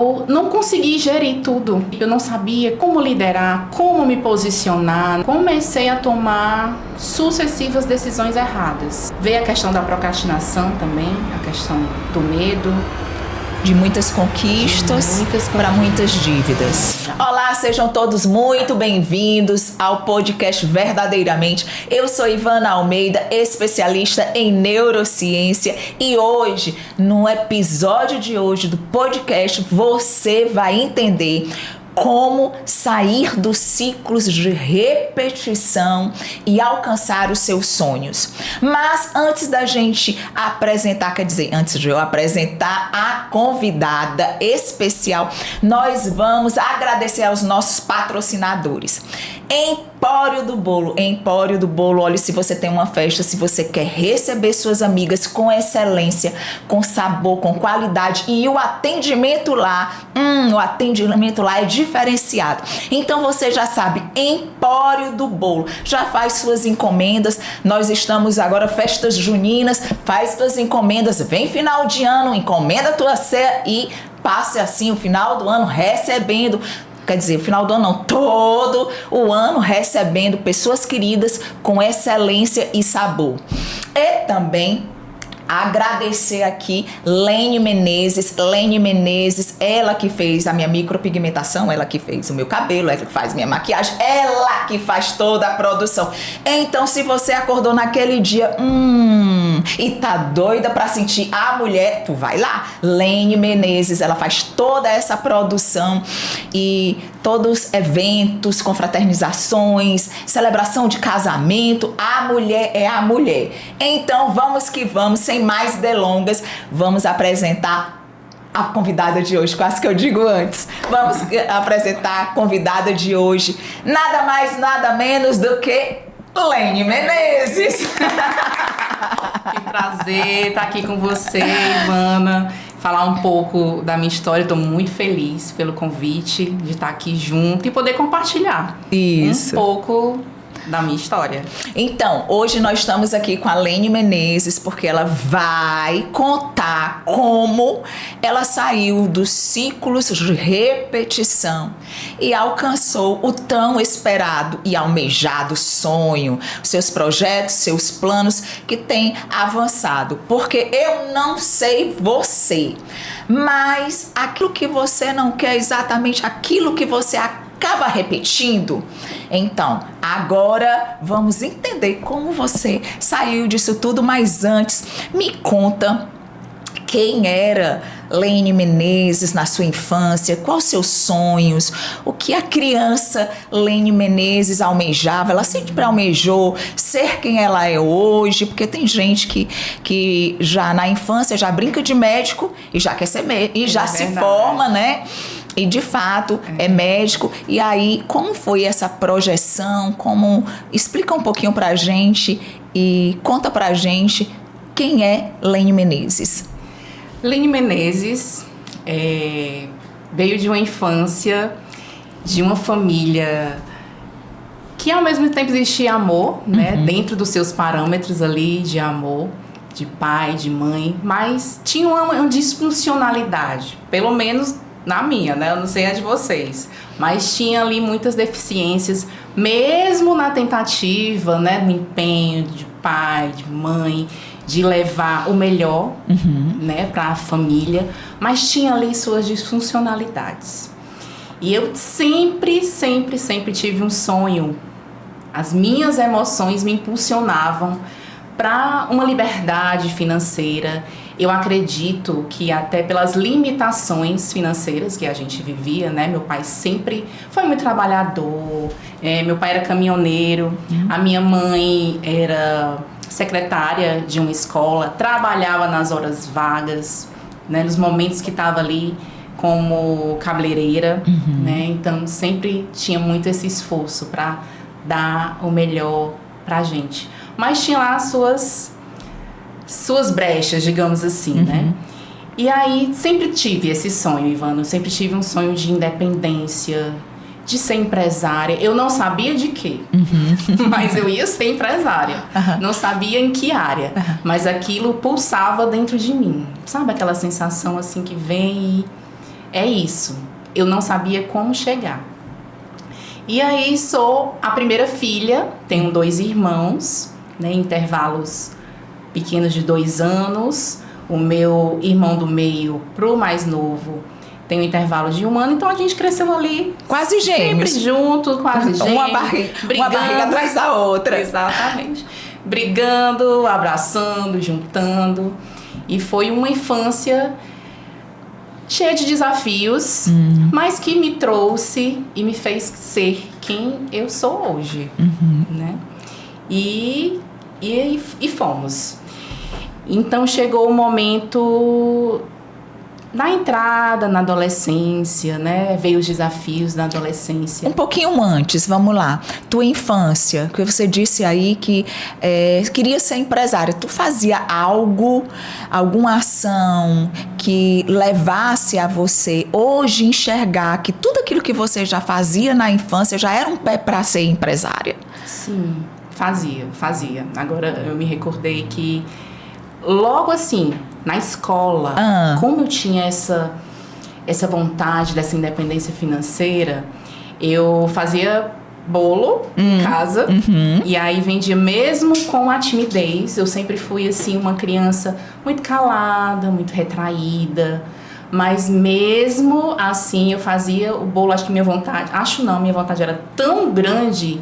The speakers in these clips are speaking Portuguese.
Eu não consegui gerir tudo. Eu não sabia como liderar, como me posicionar. Comecei a tomar sucessivas decisões erradas. Veio a questão da procrastinação também, a questão do medo. De muitas conquistas para muitas dívidas. Olá, sejam todos muito bem-vindos ao podcast Verdadeiramente. Eu sou Ivana Almeida, especialista em neurociência, e hoje, no episódio de hoje do podcast, você vai entender como sair dos ciclos de repetição e alcançar os seus sonhos. Mas antes da gente apresentar, antes de eu apresentar a convidada especial, nós vamos agradecer aos nossos patrocinadores. Empório do Bolo, olha, se você tem uma festa, se você quer receber suas amigas com excelência, com sabor, com qualidade, e o atendimento lá é diferenciado. Então você já sabe, Empório do Bolo, já faz suas encomendas. Nós estamos agora, festas juninas, faz suas encomendas, vem final de ano, encomenda a tua ceia e passe assim o final do ano recebendo. Quer dizer, o final do ano não, todo o ano recebendo pessoas queridas com excelência e sabor. E também agradecer aqui Lene Menezes, ela que fez a minha micropigmentação, ela que fez o meu cabelo, ela que faz minha maquiagem, ela que faz toda a produção. Então, se você acordou naquele dia, e tá doida pra sentir a mulher, tu vai lá, Lene Menezes, ela faz toda essa produção e todos os eventos, confraternizações, celebração de casamento, a mulher é a mulher. Então, vamos que vamos, sem mais delongas, vamos apresentar a convidada de hoje, quase que eu digo antes. Vamos apresentar a convidada de hoje, nada mais, nada menos do que Lene Menezes. Que prazer estar aqui com você, Ivana, falar um pouco da minha história. Estou muito feliz pelo convite de estar aqui junto e poder compartilhar um pouco da minha história. Então, hoje nós estamos aqui com a Lene Menezes porque ela vai contar como ela saiu dos ciclos de repetição e alcançou o tão esperado e almejado sonho, seus projetos, seus planos que tem avançado. Porque eu não sei você, mas aquilo que você não quer, exatamente aquilo que você acaba repetindo. Então, agora vamos entender como você saiu disso tudo, mas antes, me conta quem era Lene Menezes na sua infância, quais seus sonhos, o que a criança Lene Menezes almejava. Ela sempre almejou ser quem ela é hoje, porque tem gente que já na infância já brinca de médico e já quer ser médico, e já se forma, né? E de fato é médico. E aí, como foi essa projeção? Explica um pouquinho pra gente e conta pra gente quem é Lene Menezes. Lene Menezes veio de uma infância, de uma família que ao mesmo tempo existia amor, né? Dentro dos seus parâmetros ali de amor, de pai, de mãe, mas tinha uma disfuncionalidade, pelo menos na minha, né? Eu não sei a de vocês, mas tinha ali muitas deficiências, mesmo na tentativa, né? No empenho de pai, de mãe, de levar o melhor, né? Para a família, mas tinha ali suas disfuncionalidades. E eu sempre tive um sonho. As minhas emoções me impulsionavam para uma liberdade financeira. Eu acredito que até pelas limitações financeiras que a gente vivia, né? Meu pai sempre foi muito trabalhador, meu pai era caminhoneiro, a minha mãe era secretária de uma escola, trabalhava nas horas vagas, né? Nos momentos que estava ali como cabeleireira, né? Então sempre tinha muito esse esforço para dar o melhor pra gente. Mas tinha lá suas brechas, digamos assim, né? E aí sempre tive esse sonho, Ivana. Eu sempre tive um sonho de independência, de ser empresária. Eu não sabia de quê, mas eu ia ser empresária. Não sabia em que área, mas aquilo pulsava dentro de mim. Sabe aquela sensação assim que vem e é isso. Eu não sabia como chegar. E aí sou a primeira filha, tenho 2 irmãos, né, intervalos pequenos de 2 anos. O meu irmão do meio pro mais novo tem um intervalo de 1 ano, então a gente cresceu ali quase gêmeos. Sempre junto, quase gêmeos. Uma barriga atrás da outra. Exatamente. Brigando, abraçando, juntando. E foi uma infância cheia de desafios, mas que me trouxe e me fez ser quem eu sou hoje, né? E fomos. Então chegou o momento na entrada, na adolescência, né? Veio os desafios da adolescência. Um pouquinho antes, vamos lá. Tua infância, que você disse aí que queria ser empresária. Tu fazia alguma ação que levasse a você hoje enxergar que tudo aquilo que você já fazia na infância já era um pé para ser empresária? Sim, fazia. Agora eu me recordei que logo assim, na escola, como eu tinha essa vontade dessa independência financeira, eu fazia bolo em casa e aí vendia mesmo com a timidez. Eu sempre fui assim uma criança muito calada, muito retraída, mas mesmo assim eu fazia o bolo. Minha vontade era tão grande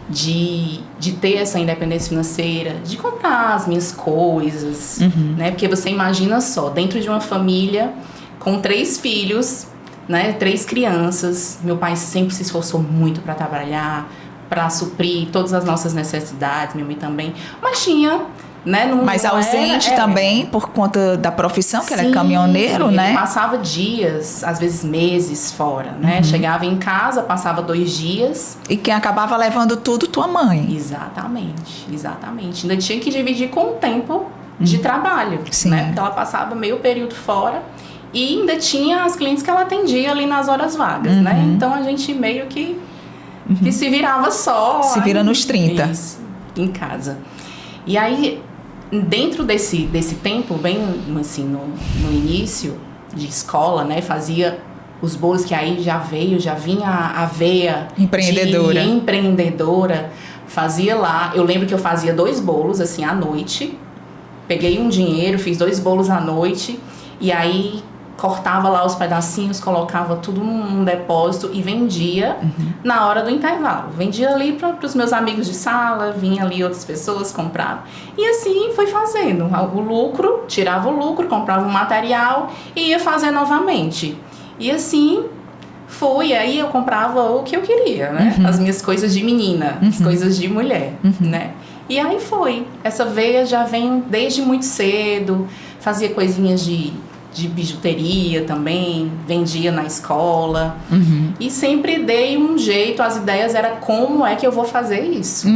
de ter essa independência financeira, de comprar as minhas coisas, né? Porque você imagina só, dentro de uma família com 3 filhos, né? 3 crianças, meu pai sempre se esforçou muito para trabalhar, para suprir todas as nossas necessidades, minha mãe também, mas tinha, né? Mas ausente também por conta da profissão, que era caminhoneiro, né? Ele passava dias, às vezes meses fora, né? Chegava em casa, passava 2 dias. E quem acabava levando tudo, tua mãe. Exatamente. Ainda tinha que dividir com o tempo de trabalho, né? Porque ela passava meio período fora e ainda tinha as clientes que ela atendia ali nas horas vagas, né? Então a gente meio que se virava só. Se vira nos 30. Isso, em casa. E aí, dentro desse tempo, bem assim, no início de escola, né, fazia os bolos, que aí já vinha a veia empreendedora, fazia lá. Eu lembro que eu fazia 2 bolos, assim, à noite, peguei um dinheiro, fiz 2 bolos à noite, e aí cortava lá os pedacinhos, colocava tudo num depósito e vendia na hora do intervalo. Vendia ali para os meus amigos de sala, vinha ali outras pessoas, compravam. E assim foi fazendo. O lucro, tirava o lucro, comprava o material e ia fazer novamente. E assim foi. Aí eu comprava o que eu queria, né? As minhas coisas de menina, as coisas de mulher, né? E aí foi. Essa veia já vem desde muito cedo, fazia coisinhas de bijuteria também, vendia na escola e sempre dei um jeito. As ideias era como é que eu vou fazer isso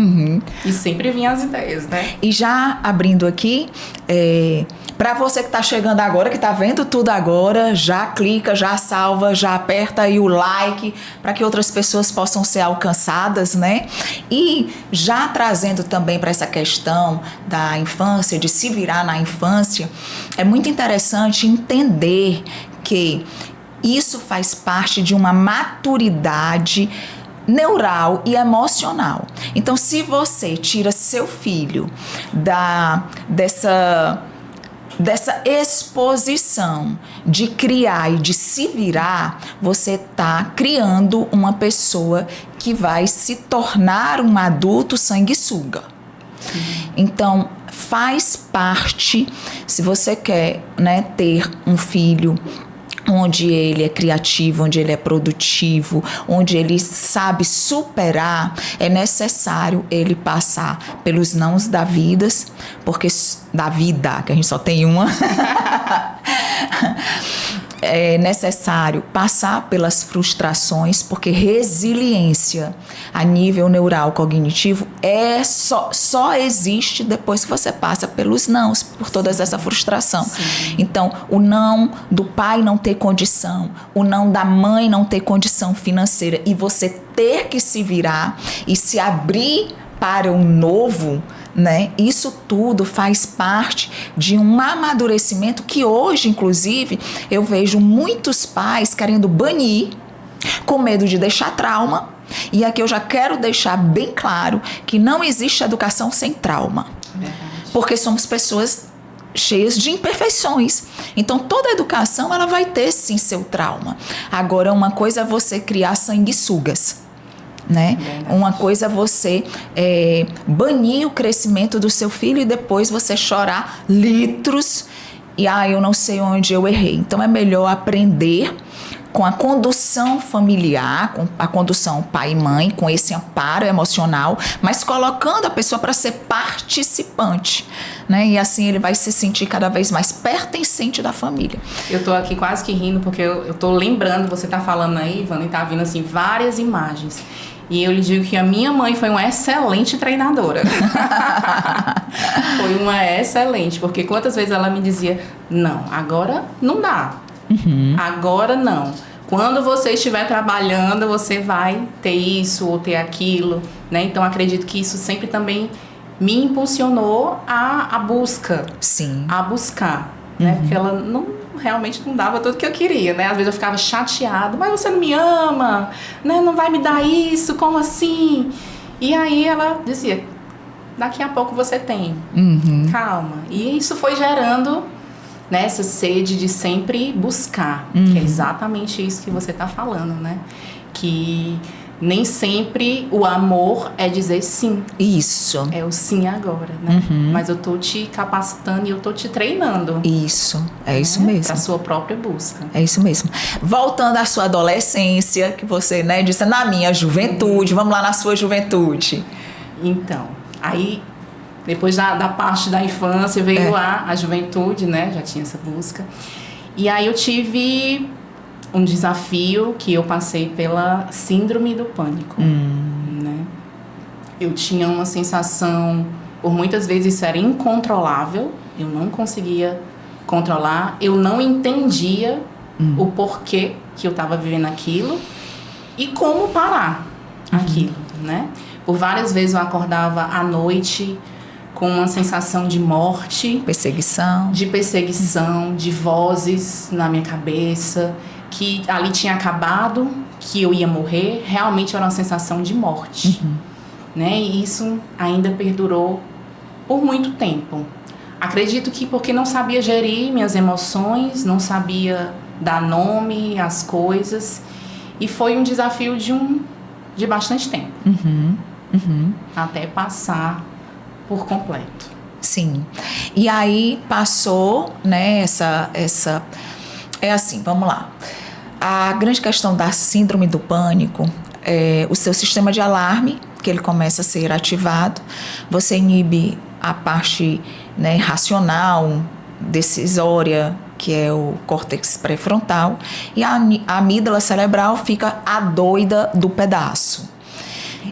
e sempre vinham as ideias, né? E já abrindo aqui, para você que está chegando agora, que está vendo tudo agora, já clica, já salva, já aperta aí o like para que outras pessoas possam ser alcançadas, né? E já trazendo também para essa questão da infância, de se virar na infância, é muito interessante entender que isso faz parte de uma maturidade neural e emocional. Então, se você tira seu filho dessa exposição de criar e de se virar, você está criando uma pessoa que vai se tornar um adulto sanguessuga. Então, faz parte, se você quer, né, ter um filho onde ele é criativo, onde ele é produtivo, onde ele sabe superar, é necessário ele passar pelos nãos da vida, porque da vida, que a gente só tem uma. É necessário passar pelas frustrações, porque resiliência a nível neural cognitivo só existe depois que você passa pelos nãos, por toda essa frustração. Sim. Então, o não do pai não ter condição, o não da mãe não ter condição financeira e você ter que se virar e se abrir para o novo, né? Isso tudo faz parte de um amadurecimento que hoje, inclusive, eu vejo muitos pais querendo banir, com medo de deixar trauma. E aqui eu já quero deixar bem claro que não existe educação sem trauma. Verdade. Porque somos pessoas cheias de imperfeições. Então, toda educação, ela vai ter, sim, seu trauma. Agora, uma coisa é você criar sanguessugas, né? Uma coisa é você banir o crescimento do seu filho e depois você chorar litros e eu não sei onde eu errei. Então é melhor aprender com a condução familiar, com a condução pai e mãe, com esse amparo emocional, mas colocando a pessoa para ser participante, né? E assim ele vai se sentir cada vez mais pertencente da família. Eu tô aqui quase que rindo porque eu tô lembrando, você tá falando aí, Ivana, e tá vindo assim várias imagens. E eu lhe digo que a minha mãe foi uma excelente treinadora. Foi uma excelente, porque quantas vezes ela me dizia, não, agora não dá. Agora não. Quando você estiver trabalhando, você vai ter isso ou ter aquilo, né? Então, acredito que isso sempre também me impulsionou a busca. Sim. A buscar, né? Porque ela realmente não dava tudo que eu queria, né? Às vezes eu ficava chateada, mas você não me ama, né? Não vai me dar isso, como assim? E aí ela dizia, daqui a pouco você tem, calma. E isso foi gerando, né, essa sede de sempre buscar, que é exatamente isso que você está falando, né? Que nem sempre o amor é dizer sim. Isso. É o sim agora, né? Mas eu tô te capacitando e eu tô te treinando. Isso, é isso mesmo. Pra sua própria busca. É isso mesmo. Voltando à sua adolescência, que você, né, disse na minha juventude, vamos lá na sua juventude. Então, aí, depois da parte da infância, veio a juventude, né? Já tinha essa busca. E aí eu tive um desafio que eu passei pela síndrome do pânico, né? Eu tinha uma sensação, por muitas vezes isso era incontrolável, eu não conseguia controlar, eu não entendia o porquê que eu estava vivendo aquilo e como parar aquilo, né? Por várias vezes eu acordava à noite com uma sensação de morte, perseguição, de vozes na minha cabeça, que ali tinha acabado, que eu ia morrer, realmente era uma sensação de morte, né? E isso ainda perdurou por muito tempo. Acredito que porque não sabia gerir minhas emoções, não sabia dar nome às coisas, e foi um desafio de bastante tempo, até passar por completo. Sim. E aí passou, né, essa é assim, vamos lá. A grande questão da síndrome do pânico é o seu sistema de alarme, que ele começa a ser ativado, você inibe a parte, né, racional, decisória, que é o córtex pré-frontal, e a amígdala cerebral fica a doida do pedaço.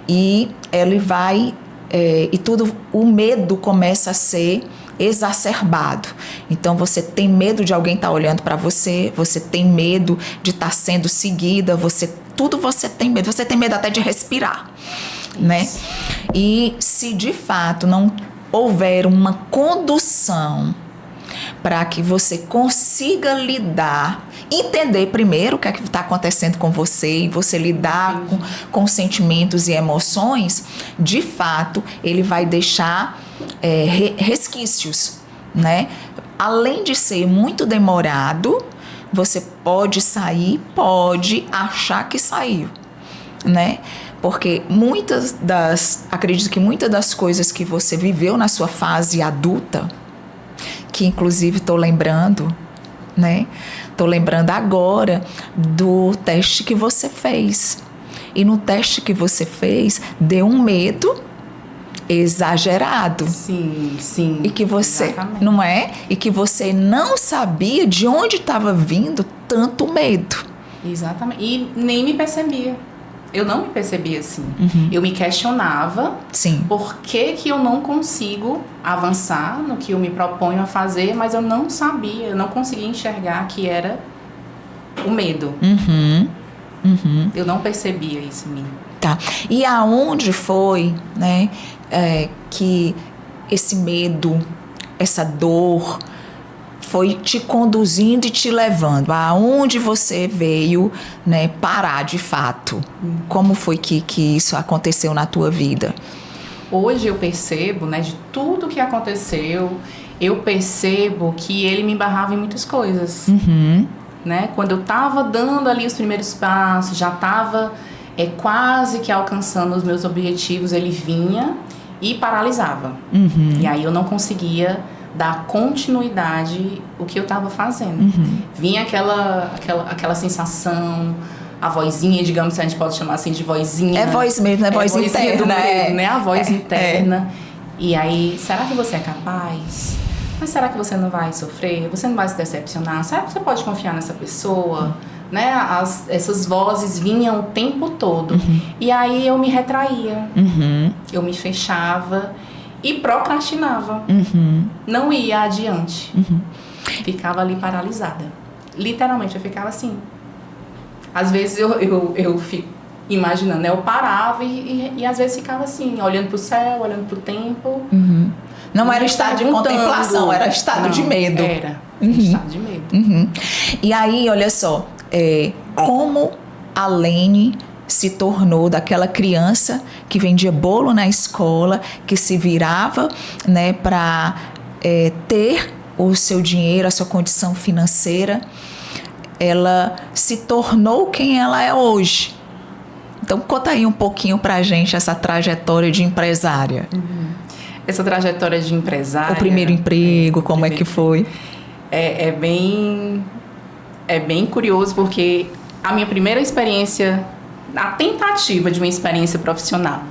E ele vai, e tudo, o medo começa a ser exacerbado. Então você tem medo de alguém estar olhando para você, você tem medo de estar sendo seguida, tudo você tem medo até de respirar, né? E se de fato não houver uma condução para que você consiga lidar, entender primeiro o que é que está acontecendo com você e você lidar com sentimentos e emoções, de fato, ele vai deixar resquícios, né? Além de ser muito demorado, você pode achar que saiu, né? Porque acredito que muitas das coisas que você viveu na sua fase adulta, que inclusive estou lembrando, né? Estou lembrando agora do teste que você fez. E no teste que você fez, deu um medo exagerado. Sim. E que você, exatamente. Não é? E que você não sabia de onde estava vindo tanto medo. Exatamente. E nem me percebia. Eu não me percebia assim. Eu me questionava. Sim. Por que eu não consigo avançar no que eu me proponho a fazer, mas eu não sabia, eu não conseguia enxergar que era o medo. Eu não percebia isso em mim. Tá. E aonde foi, né, que esse medo, essa dor foi te conduzindo e te levando aonde você veio, né, parar de fato? Como foi que isso aconteceu na tua vida? Hoje eu percebo, né, de tudo que aconteceu, eu percebo que ele me embarrava em muitas coisas. Né? Quando eu estava dando ali os primeiros passos, já estava quase que alcançando os meus objetivos, ele vinha e paralisava. E aí eu não conseguia dar continuidade o que eu estava fazendo. Vinha aquela sensação, a vozinha, digamos, se a gente pode chamar assim de vozinha. É voz mesmo, é voz interna. Do medo, né? A voz interna. E aí, será que você é capaz? Mas será que você não vai sofrer? Você não vai se decepcionar? Será que você pode confiar nessa pessoa? Né? Essas vozes vinham o tempo todo. E aí eu me retraía. Eu me fechava e procrastinava. Não ia adiante. Ficava ali paralisada. Literalmente, eu ficava assim. Às vezes eu fico imaginando, né? Eu parava e às vezes ficava assim, olhando pro céu, olhando pro tempo. Não era estado de contemplação, era estado de medo. Era estado de medo. E aí, olha só, como a Lene se tornou daquela criança que vendia bolo na escola, que se virava, né, para ter o seu dinheiro, a sua condição financeira, ela se tornou quem ela é hoje. Então, conta aí um pouquinho pra gente essa trajetória de empresária. Essa trajetória de empresária... O primeiro emprego, como é que foi? É bem curioso, porque a minha primeira experiência, a tentativa de uma experiência profissional,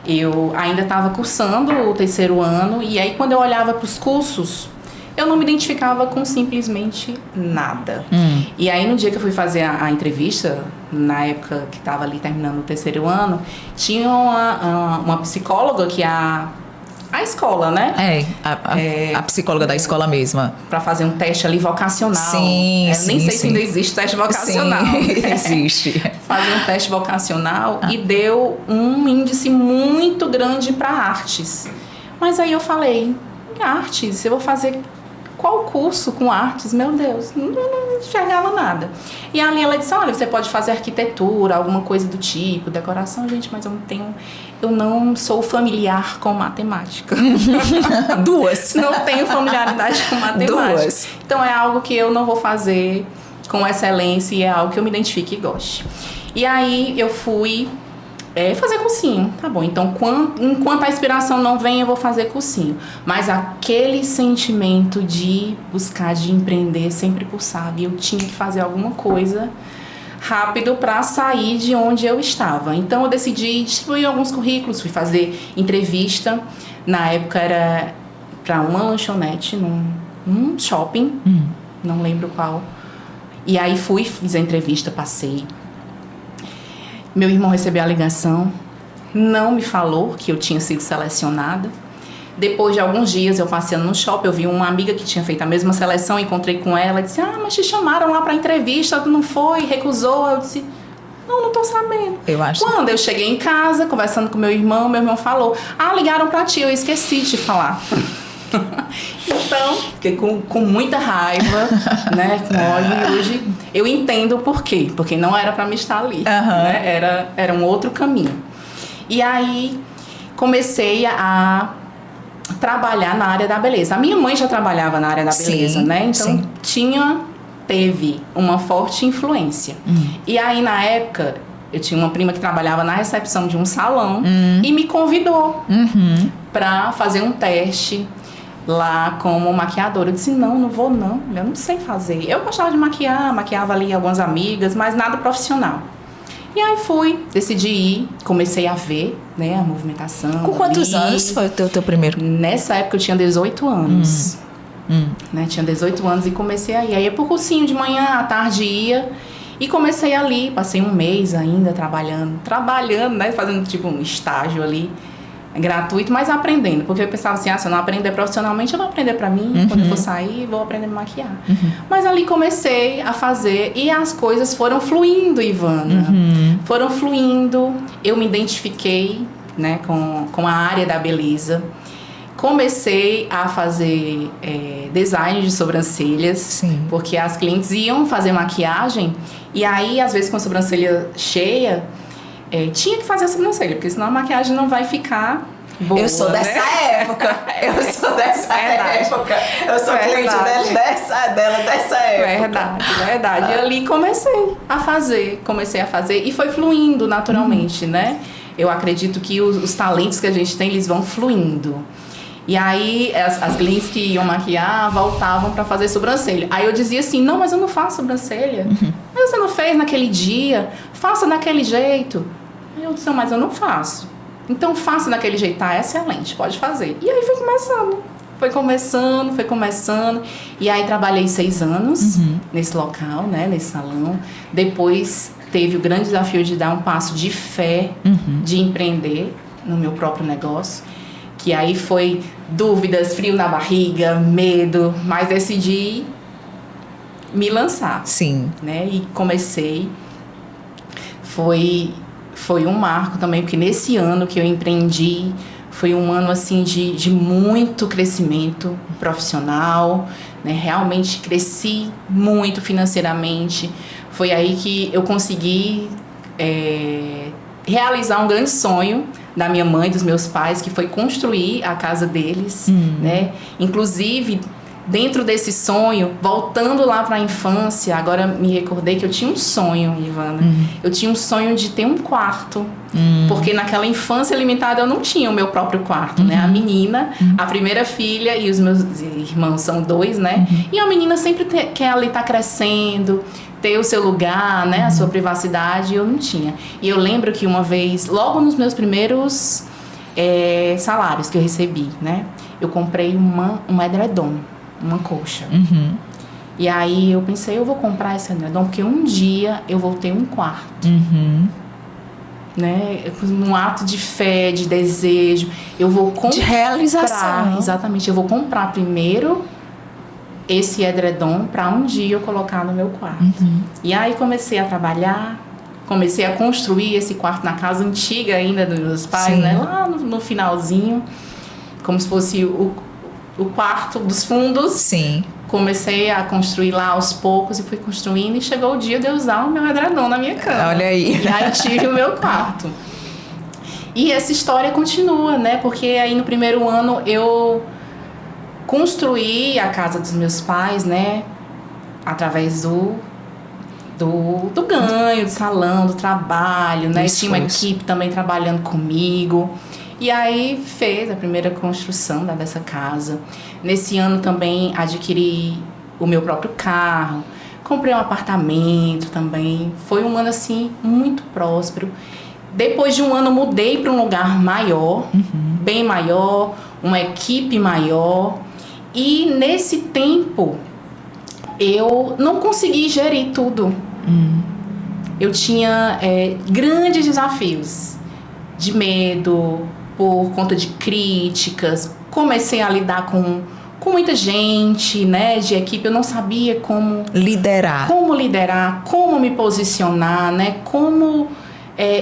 eu ainda estava cursando o 3º ano, e aí quando eu olhava para os cursos, eu não me identificava com simplesmente nada. E aí no dia que eu fui fazer a entrevista, na época que estava ali terminando o 3º ano, tinha uma psicóloga que a escola, né? A psicóloga da escola mesma. Para fazer um teste ali vocacional. Sim, nem sei se ainda existe teste vocacional. Sim, existe. Fazer um teste vocacional e deu um índice muito grande para artes. Mas aí eu falei, artes? Eu vou fazer qual curso com artes? Meu Deus, não enxergava nada. E ali ela disse, olha, você pode fazer arquitetura, alguma coisa do tipo, decoração. Gente, mas eu não sou familiar com matemática. Duas. Não tenho familiaridade com matemática. Duas. Então é algo que eu não vou fazer com excelência e é algo que eu me identifique e goste. E aí eu fui fazer cursinho. Tá bom, então enquanto a inspiração não vem, eu vou fazer cursinho. Mas aquele sentimento de buscar, de empreender, sempre pulsava. E eu tinha que fazer alguma coisa rápido para sair de onde eu estava. Então eu decidi distribuir alguns currículos, fui fazer entrevista. Na época era para uma lanchonete num shopping, não lembro qual. E aí fiz a entrevista, passei. Meu irmão recebeu a ligação, não me falou que eu tinha sido selecionada. Depois de alguns dias, eu passeando no shopping, eu vi uma amiga que tinha feito a mesma seleção, encontrei com ela, disse, mas te chamaram lá para entrevista, não foi, recusou. Eu disse, não tô sabendo. Quando eu cheguei em casa, conversando com meu irmão falou, ligaram para ti, eu esqueci de falar. Então, fiquei com muita raiva, né, com ódio, e hoje eu entendo o porquê, porque não era para me estar ali, né, era um outro caminho. E aí, comecei a trabalhar na área da beleza. A minha mãe já trabalhava na área da beleza, né, então teve uma forte influência. E aí, na época, eu tinha uma prima que trabalhava na recepção de um salão e me convidou para fazer um teste lá como maquiadora. Eu disse, não vou não, eu não sei fazer. Eu gostava de maquiava ali algumas amigas, mas nada profissional. E aí decidi ir, comecei a ver, né, a movimentação. Com quantos anos foi o teu primeiro? Nessa época eu tinha 18 anos. Né, tinha 18 anos e comecei a ir. Aí ia pro cursinho de manhã, à tarde ia. E comecei ali, passei um mês ainda trabalhando, né, fazendo tipo um estágio ali. Gratuito, mas aprendendo, porque eu pensava assim, se eu não aprender profissionalmente, eu vou aprender pra mim, quando eu for sair, vou aprender a me maquiar. Mas ali comecei a fazer e as coisas foram fluindo, Ivana. Foram fluindo, eu me identifiquei, né, com a área da beleza, comecei a fazer design de sobrancelhas. Sim. Porque as clientes iam fazer maquiagem e aí, às vezes, com a sobrancelha cheia, tinha que fazer a sobrancelha, porque senão a maquiagem não vai ficar boa. Eu sou dessa época. Eu sou dessa época. Eu sou cliente dela dessa época. Verdade. E ali comecei a fazer e foi fluindo naturalmente, né? Eu acredito que os talentos que a gente tem, eles vão fluindo. E aí, as clientes que iam maquiar voltavam para fazer sobrancelha. Aí eu dizia assim, não, mas eu não faço sobrancelha. Mas você não fez naquele dia? Faça daquele jeito. Aí eu disse, mas eu não faço. Então, faça daquele jeito. Tá, excelente, pode fazer. E aí foi começando. E aí, trabalhei 6 anos nesse local, né, nesse salão. Depois, teve o grande desafio de dar um passo de fé, de empreender no meu próprio negócio. Que aí foi dúvidas, frio na barriga, medo, mas decidi me lançar. Sim. Né? E comecei. Foi um marco também, porque nesse ano que eu empreendi, foi um ano assim de muito crescimento profissional, né? Realmente cresci muito financeiramente. Foi aí que eu consegui realizar um grande sonho da minha mãe, dos meus pais, que foi construir a casa deles, né? Inclusive, dentro desse sonho, voltando lá para a infância, agora me recordei que eu tinha um sonho, Ivana. Eu tinha um sonho de ter um quarto. Porque naquela infância limitada eu não tinha o meu próprio quarto, né? A menina, a primeira filha, e os meus irmãos são 2, né? E a menina sempre quer ali estar crescendo, ter o seu lugar, né? A sua privacidade, eu não tinha. E eu lembro que uma vez, logo nos meus primeiros salários que eu recebi, né? Eu comprei um edredom, uma colcha. E aí eu pensei, eu vou comprar esse edredom porque um dia eu vou ter um quarto. Né? Num ato de fé, de desejo, eu vou comprar. De realização. Exatamente, eu vou comprar primeiro esse edredom para um dia eu colocar no meu quarto. E aí comecei a trabalhar, comecei a construir esse quarto na casa antiga ainda dos meus pais, né? Lá no finalzinho, como se fosse o quarto dos fundos. Sim. Comecei a construir lá aos poucos e fui construindo, e chegou o dia de eu usar o meu edredom na minha cama. Olha aí. E aí tive o meu quarto. E essa história continua, né? Porque aí no primeiro ano eu construí a casa dos meus pais, né? Através do ganho, do salão, do trabalho, né? Tinha uma equipe também trabalhando comigo. E aí fez a primeira construção dessa casa. Nesse ano também adquiri o meu próprio carro, comprei um apartamento também. Foi um ano assim muito próspero. Depois de um ano mudei para um lugar maior, bem maior, uma equipe maior. E nesse tempo eu não consegui gerir tudo. Eu tinha grandes desafios de medo, por conta de críticas. Comecei a lidar com muita gente, né, de equipe. Eu não sabia como liderar, como me posicionar, né, como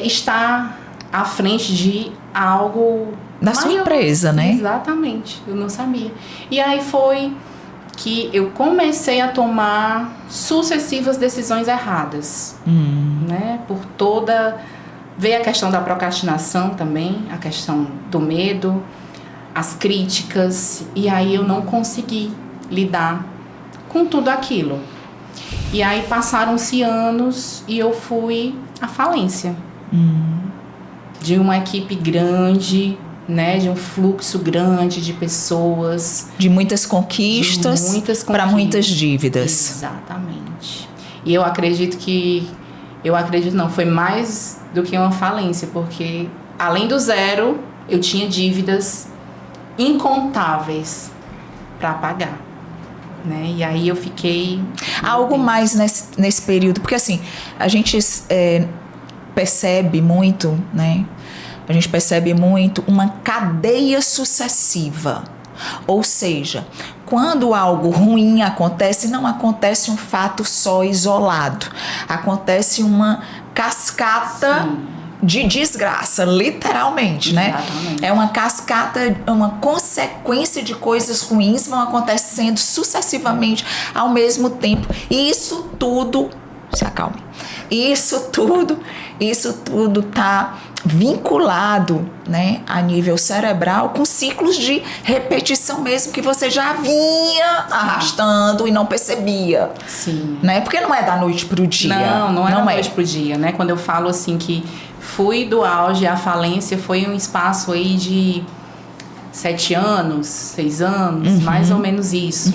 estar à frente de algo da sua empresa, né? Exatamente, eu não sabia. E aí foi que eu comecei a tomar sucessivas decisões erradas, né, por toda... Veio a questão da procrastinação também, a questão do medo, as críticas, e aí eu não consegui lidar com tudo aquilo. E aí passaram-se anos e eu fui à falência de uma equipe grande, né, de um fluxo grande de pessoas. De muitas conquistas para muitas dívidas. Exatamente. E eu acredito não, foi mais do que uma falência, porque além do zero, eu tinha dívidas incontáveis para pagar, né? E aí eu fiquei... Algo mais nesse período, porque assim, a gente percebe muito, né? A gente percebe muito uma cadeia sucessiva. Ou seja, quando algo ruim acontece, não acontece um fato só isolado. Acontece uma cascata de desgraça, literalmente, né? Exatamente. É uma cascata, uma consequência de coisas ruins vão acontecendo sucessivamente ao mesmo tempo. E isso tudo, se acalme, isso tudo tá vinculado, né, a nível cerebral com ciclos de repetição mesmo que você já vinha arrastando e não percebia. Sim. Né? Porque não é da noite pro dia. Não é da noite pro dia, né? Quando eu falo assim que fui do auge à falência, foi um espaço aí de 7 anos, 6 anos, mais ou menos isso.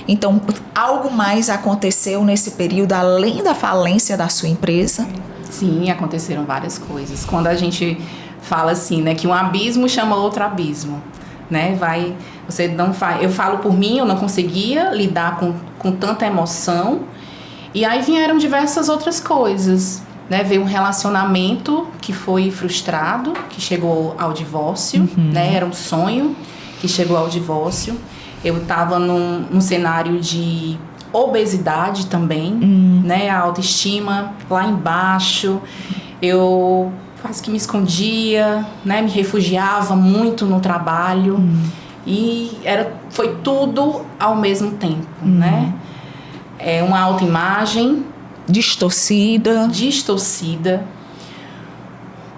Então, algo mais aconteceu nesse período, além da falência da sua empresa? Sim, aconteceram várias coisas. Quando a gente fala assim, né, que um abismo chama outro abismo, né? Eu falo por mim, eu não conseguia lidar com tanta emoção. E aí vieram diversas outras coisas, né? Veio um relacionamento que foi frustrado, que chegou ao divórcio, né? Era um sonho que chegou ao divórcio. Eu estava num cenário de obesidade também, né? A autoestima lá embaixo. Eu quase que me escondia, né? Me refugiava muito no trabalho. E foi tudo ao mesmo tempo, né? É uma autoimagem distorcida.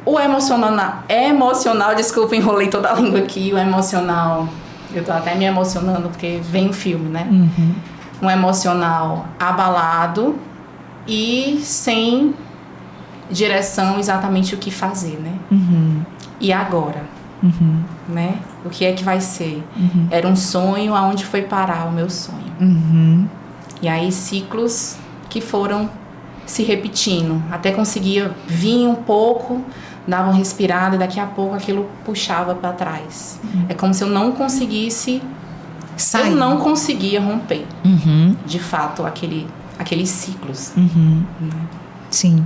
O emocional, desculpa, enrolei toda a língua aqui. O emocional, eu tô até me emocionando porque vem o filme, né? Um emocional abalado e sem direção exatamente o que fazer, né? E agora? Né? O que é que vai ser? Era um sonho, aonde foi parar o meu sonho? E aí ciclos que foram se repetindo, até conseguia vir um pouco, dava uma respirada e daqui a pouco aquilo puxava para trás. É como se eu não conseguisse sair. Eu não conseguia romper, de fato, aqueles ciclos. Sim.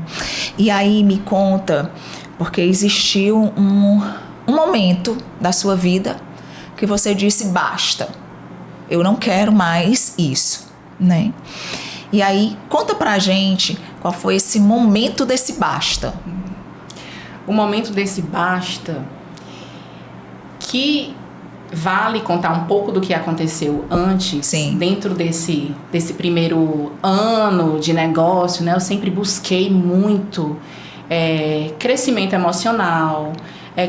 E aí me conta, porque existiu um momento da sua vida que você disse basta, eu não quero mais isso, né? E aí conta pra gente qual foi esse momento desse basta. O momento desse basta, que vale contar um pouco do que aconteceu antes. Sim. Dentro desse primeiro ano de negócio, né? Eu sempre busquei muito crescimento emocional,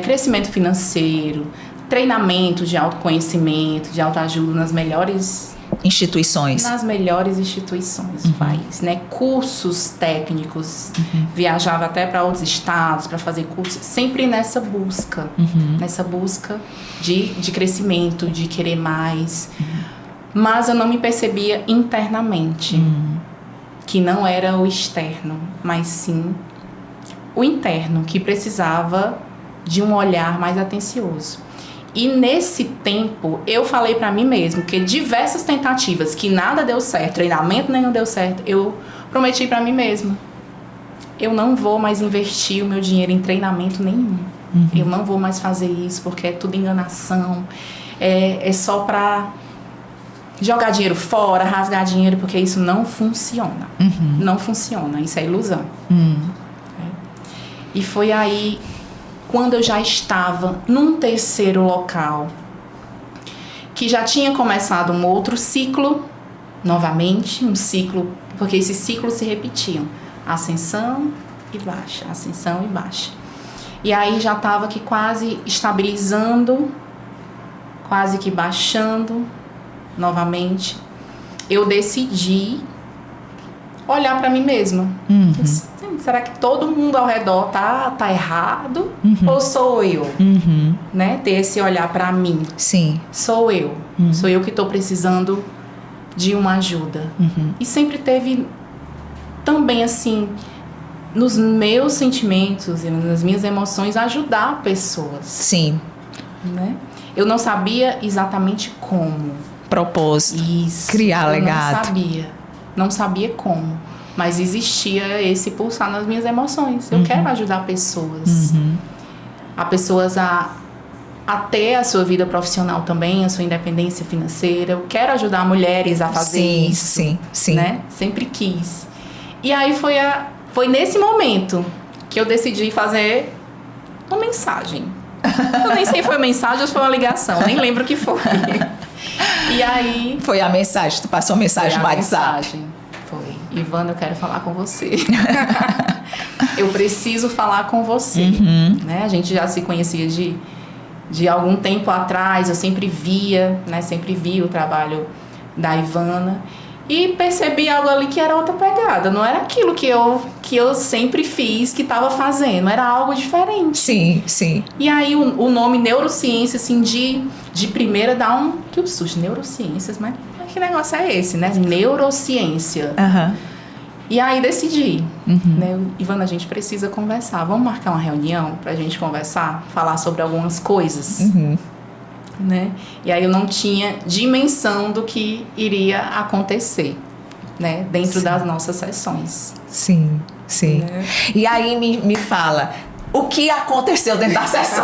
crescimento financeiro, treinamento de autoconhecimento, de autoajuda nas melhores instituições do país, né? Cursos técnicos, viajava até para outros estados para fazer cursos, sempre nessa busca, de crescimento, de querer mais. Mas eu não me percebia internamente, que não era o externo, mas sim o interno, que precisava de um olhar mais atencioso. E nesse tempo, eu falei pra mim mesmo que diversas tentativas, que nada deu certo, treinamento nenhum deu certo, eu prometi pra mim mesma. Eu não vou mais investir o meu dinheiro em treinamento nenhum. Eu não vou mais fazer isso, porque é tudo enganação. É só pra jogar dinheiro fora, rasgar dinheiro, porque isso não funciona. Não funciona, isso é ilusão. E foi aí, quando eu já estava num terceiro local, que já tinha começado um outro ciclo, novamente, um ciclo, porque esses ciclos se repetiam, ascensão e baixa, ascensão e baixa. E aí já estava aqui quase estabilizando, quase que baixando novamente. Eu decidi olhar para mim mesma. Será que todo mundo ao redor tá errado? Ou sou eu? Né? Ter esse olhar para mim. Sim. Sou eu. Sou eu que estou precisando de uma ajuda. E sempre teve também, assim, nos meus sentimentos e nas minhas emoções, ajudar pessoas. Sim. Né? Eu não sabia exatamente como. Propósito. Isso. Criar legado. Não sabia como. Mas existia esse pulsar nas minhas emoções. Eu quero ajudar pessoas. A pessoas a ter a sua vida profissional também, a sua independência financeira. Eu quero ajudar mulheres a fazer isso. Sim. Né? Sempre quis. E aí foi nesse momento que eu decidi fazer uma mensagem. Eu nem sei se foi uma mensagem ou se foi uma ligação, nem lembro o que foi. E aí... Foi a mensagem, tu passou a mensagem no WhatsApp. Mensagem. Foi. Ivana, eu quero falar com você. Eu preciso falar com você. Né? A gente já se conhecia de algum tempo atrás, eu sempre via, né? Sempre vi o trabalho da Ivana. E percebi algo ali que era outra pegada. Não era aquilo que eu sempre fiz, que estava fazendo. Era algo diferente. Sim, sim. E aí o nome neurociência, assim, de primeira dá um susto. Neurociências, mas que negócio é esse, né? Neurociência. E aí decidi, né? Ivana, a gente precisa conversar. Vamos marcar uma reunião pra gente conversar? Falar sobre algumas coisas. Né? E aí eu não tinha dimensão do que iria acontecer, né? Dentro das nossas sessões. Sim, sim. Né? E aí me fala, o que aconteceu dentro da sessão?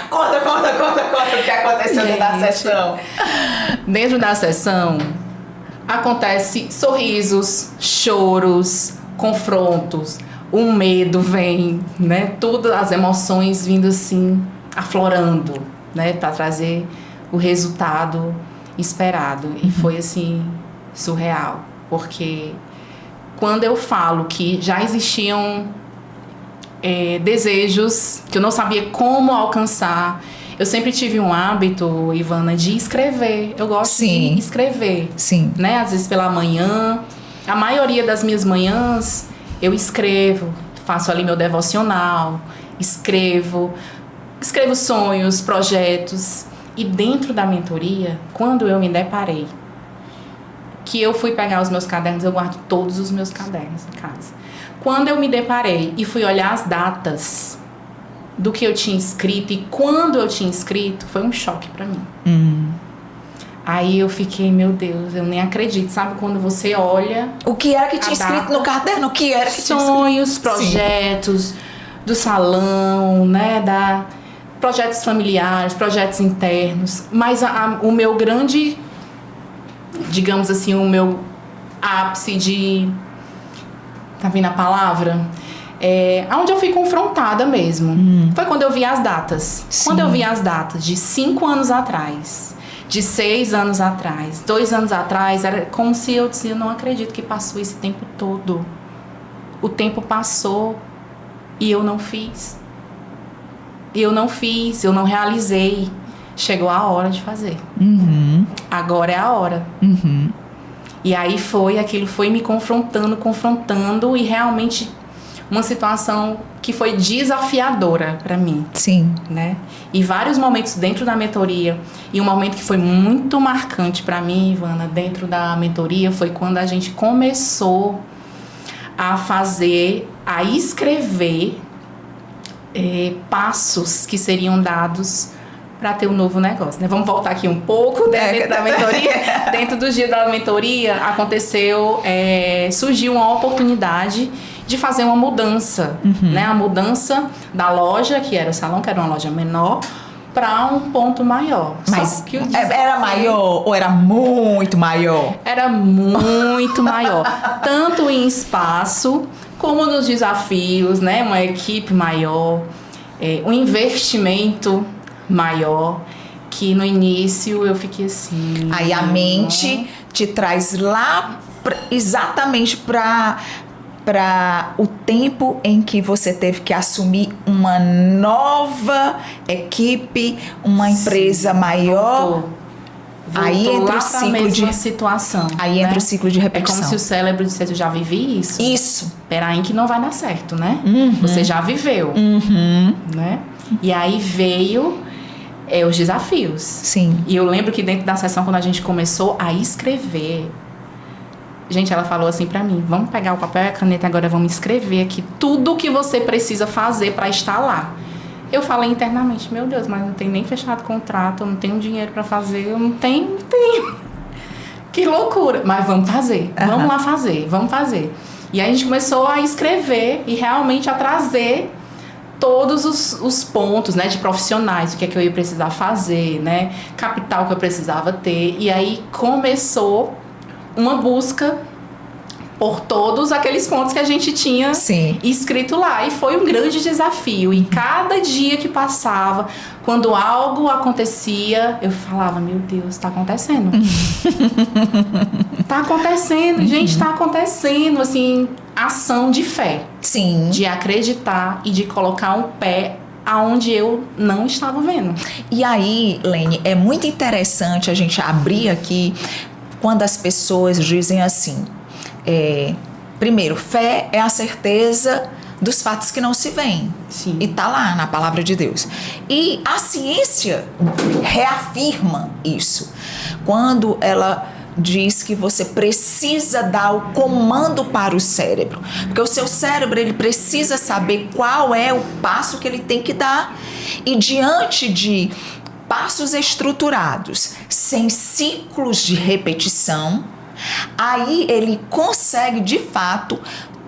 Conta o que aconteceu dentro da sessão. Dentro da sessão acontece sorrisos, choros, confrontos, o medo vem, né? Todas as emoções vindo assim, aflorando, né, para trazer o resultado esperado. E foi assim surreal, porque quando eu falo que já existiam desejos que eu não sabia como alcançar, eu sempre tive um hábito, Ivana, de escrever. Eu gosto de escrever, né? Às vezes pela manhã, a maioria das minhas manhãs eu escrevo, faço ali meu devocional, escrevo sonhos, projetos. E dentro da mentoria, quando eu me deparei, que eu fui pegar os meus cadernos, eu guardo todos os meus cadernos em casa. Quando eu me deparei e fui olhar as datas do que eu tinha escrito e quando eu tinha escrito, foi um choque pra mim. Aí eu fiquei, meu Deus, eu nem acredito. Sabe quando você olha... O que era que tinha escrito no caderno? O que era que tinha escrito? Sonhos, projetos... do salão, né, projetos familiares, projetos internos, mas o meu grande, digamos assim, o meu ápice de, tá vindo a palavra? Onde eu fui confrontada mesmo. Foi quando eu vi as datas. Quando eu vi as datas de 5 anos atrás, de 6 anos atrás, 2 anos atrás, era como se eu dizia, eu não acredito que passou esse tempo todo. O tempo passou. E eu não fiz. Eu não realizei. Chegou a hora de fazer. Agora é a hora. E aí aquilo foi me confrontando e realmente uma situação que foi desafiadora para mim. Né? E vários momentos dentro da mentoria, e um momento que foi muito marcante para mim, Ivana, dentro da mentoria, foi quando a gente começou a escrever passos que seriam dados para ter um novo negócio, né? Vamos voltar aqui um pouco dentro da mentoria. Dentro do dia da mentoria surgiu uma oportunidade de fazer uma mudança, né? A mudança da loja, que era o salão, que era uma loja menor, para um ponto maior. Mas que era maior ou era muito maior? Era muito maior. Tanto em espaço, como nos desafios, né? Uma equipe maior, um investimento maior, que no início eu fiquei assim... Aí a mente te traz lá exatamente para o tempo em que você teve que assumir uma nova equipe, uma empresa maior. Aí entra o ciclo de situação. Aí entra o ciclo de repetição. É como se o cérebro dissesse, eu já vivi isso. Isso. Peraí que não vai dar certo, né? Você já viveu. Né? E aí veio os desafios. Sim. E eu lembro que dentro da sessão, quando a gente começou a escrever, gente, ela falou assim pra mim, vamos pegar o papel e a caneta agora, vamos escrever aqui tudo o que você precisa fazer pra estar lá. Eu falei internamente, meu Deus, mas não tem nem fechado contrato, eu não tenho dinheiro pra fazer, eu não tenho. Que loucura. Mas vamos fazer, vamos lá fazer, vamos fazer. E aí a gente começou a escrever e realmente a trazer todos os pontos, né, de profissionais, o que é que eu ia precisar fazer, né, capital que eu precisava ter. E aí começou uma busca por todos aqueles pontos que a gente tinha escrito lá. E foi um grande desafio. E cada dia que passava, quando algo acontecia, eu falava, meu Deus, tá acontecendo. Tá acontecendo, gente, tá acontecendo. Assim, ação de fé. Sim. De acreditar e de colocar um pé aonde eu não estava vendo. E aí, Lene, é muito interessante a gente abrir aqui quando as pessoas dizem assim, primeiro, fé é a certeza dos fatos que não se veem. Sim. E tá lá na palavra de Deus. E a ciência reafirma isso. Quando ela diz que você precisa dar o comando para o cérebro. Porque o seu cérebro, ele precisa saber qual é o passo que ele tem que dar. E diante de passos estruturados, sem ciclos de repetição, aí ele consegue, de fato,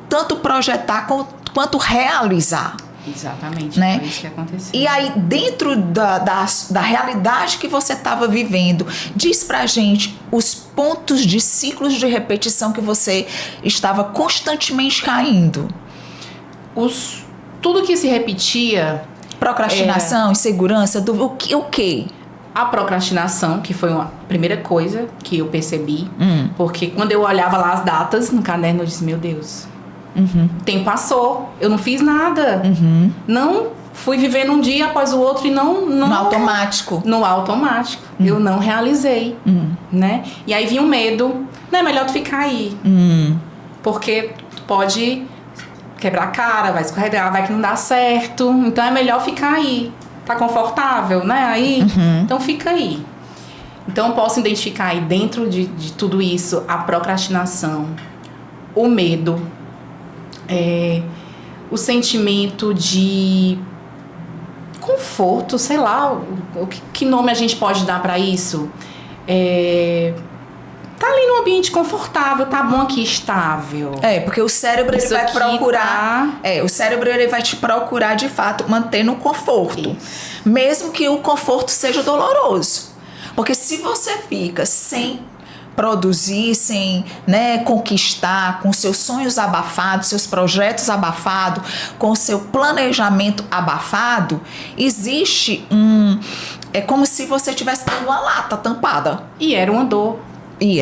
tanto projetar quanto realizar. Exatamente, né? Foi isso que aconteceu. E aí, dentro da realidade que você estava vivendo, diz pra gente os pontos de ciclos de repetição que você estava constantemente caindo. Tudo que se repetia... Procrastinação, insegurança, o quê? A procrastinação, que foi a primeira coisa que eu percebi. Porque quando eu olhava lá as datas no caderno, eu disse, meu Deus... O tempo passou, eu não fiz nada. Não fui vivendo um dia após o outro e não no automático. No automático. Eu não realizei, né? E aí vinha um medo, não é melhor tu ficar aí. Porque tu pode quebrar a cara, vai escorregar, vai que não dá certo. Então é melhor ficar aí. Tá confortável, né? Aí, então fica aí. Então eu posso identificar aí dentro de tudo isso a procrastinação, o medo, o sentimento de conforto, sei lá, que nome a gente pode dar para isso? Tá ali num ambiente confortável, tá bom aqui, estável. Porque o cérebro ele vai procurar, o cérebro ele vai te procurar de fato manter no conforto, mesmo que o conforto seja doloroso. Porque se você fica sem produzir, sem, né, conquistar, com seus sonhos abafados, seus projetos abafados, com seu planejamento abafado, existe é como se você tivesse tendo uma lata tampada. E era uma dor. E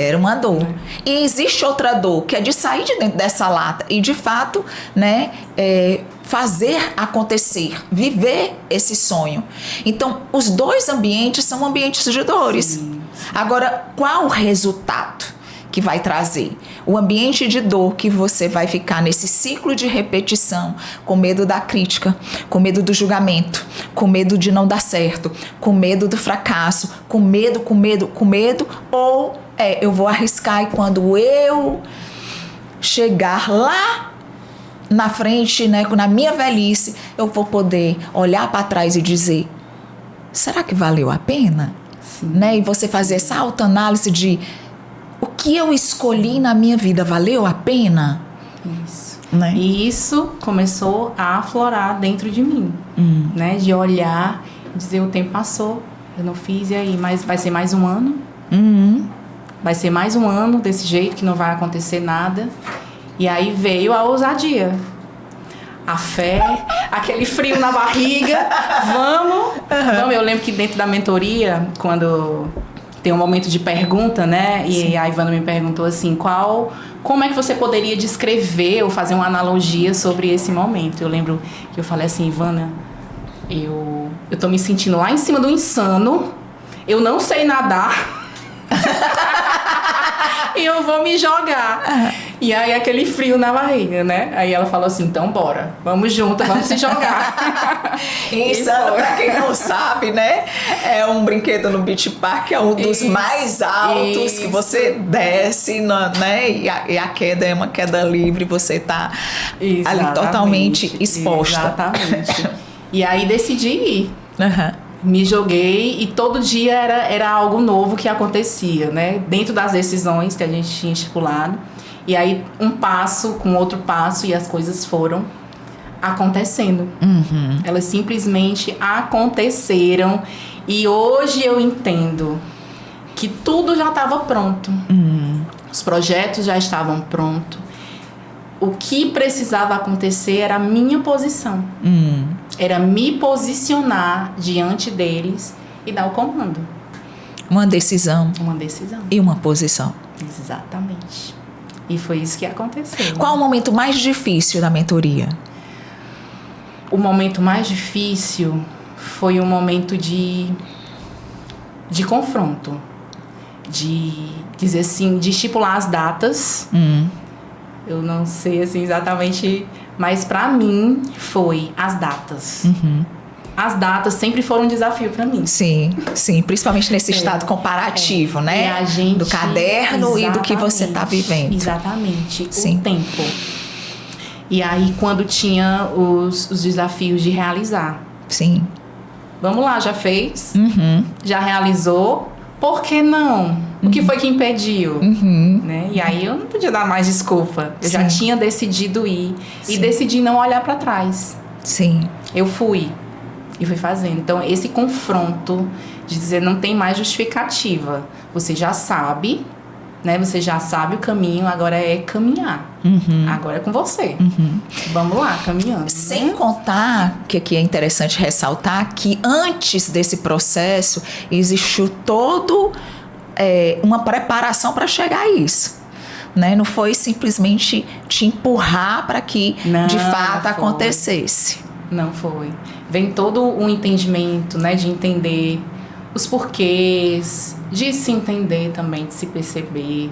existe outra dor, que é de sair de dentro dessa lata e, de fato, né, fazer acontecer, viver esse sonho. Então, os dois ambientes são ambientes de dores. Sim. Agora, qual o resultado que vai trazer? O ambiente de dor que você vai ficar nesse ciclo de repetição, com medo da crítica, com medo do julgamento, com medo de não dar certo, com medo do fracasso, com medo, ou eu vou arriscar e quando eu chegar lá na frente, né, na minha velhice, eu vou poder olhar para trás e dizer, será que valeu a pena? Sim. Né? E você fazer essa autoanálise de o que eu escolhi na minha vida, valeu a pena? Isso. Né? E isso começou a aflorar dentro de mim, né? De olhar e dizer, o tempo passou, eu não fiz, e aí? Mas vai ser mais um ano? Vai ser mais um ano desse jeito que não vai acontecer nada. E aí veio a ousadia, a fé, aquele frio na barriga. Vamos. Eu lembro que dentro da mentoria, quando tem um momento de pergunta, né? E a Ivana me perguntou assim, como é que você poderia descrever ou fazer uma analogia sobre esse momento? Eu lembro que eu falei assim, Ivana, eu tô me sentindo lá em cima do insano, eu não sei nadar. E eu vou me jogar. E aí aquele frio na barriga, né? Aí ela falou assim, então bora, vamos junto, vamos se jogar. Insano, pra quem não sabe, né? É um brinquedo no Beach Park, é um dos mais altos que você desce, né? E a queda é uma queda livre, você tá ali totalmente exposta. Exatamente. E aí decidi ir. Me joguei e todo dia era algo novo que acontecia, né? Dentro das decisões que a gente tinha estipulado. E aí um passo com outro passo e as coisas foram acontecendo. Elas simplesmente aconteceram. E hoje eu entendo que tudo já estava pronto. Os projetos já estavam prontos. o que precisava acontecer era a minha posição. Era me posicionar diante deles e dar o comando. Uma decisão. Uma decisão. E uma posição. Exatamente. E foi isso que aconteceu. Qual o momento mais difícil da mentoria? O momento mais difícil foi um momento de confronto. De dizer assim, de estipular as datas. Eu não sei assim exatamente, mas pra mim foi as datas. As datas sempre foram um desafio pra mim. Sim, principalmente nesse estado comparativo, né? E a gente, do caderno e do que você tá vivendo. Exatamente, Sim. o tempo. E aí quando tinha os desafios de realizar. Sim. Vamos lá, já fez? Já realizou? Por que não? O que foi que impediu? Né? E aí eu não podia dar mais desculpa. Eu já tinha decidido ir. E decidi não olhar para trás. Sim. Eu fui. E fui fazendo. Então, esse confronto de dizer não tem mais justificativa. Você já sabe, né? Você já sabe o caminho, agora é caminhar. Agora é com você. Vamos lá, caminhando. Sem contar, que aqui é interessante ressaltar, que antes desse processo existiu todo uma preparação para chegar a isso. Né? Não foi simplesmente te empurrar para que de fato acontecesse. Não foi. Vem todo um entendimento, né? De entender os porquês, de se entender também, de se perceber.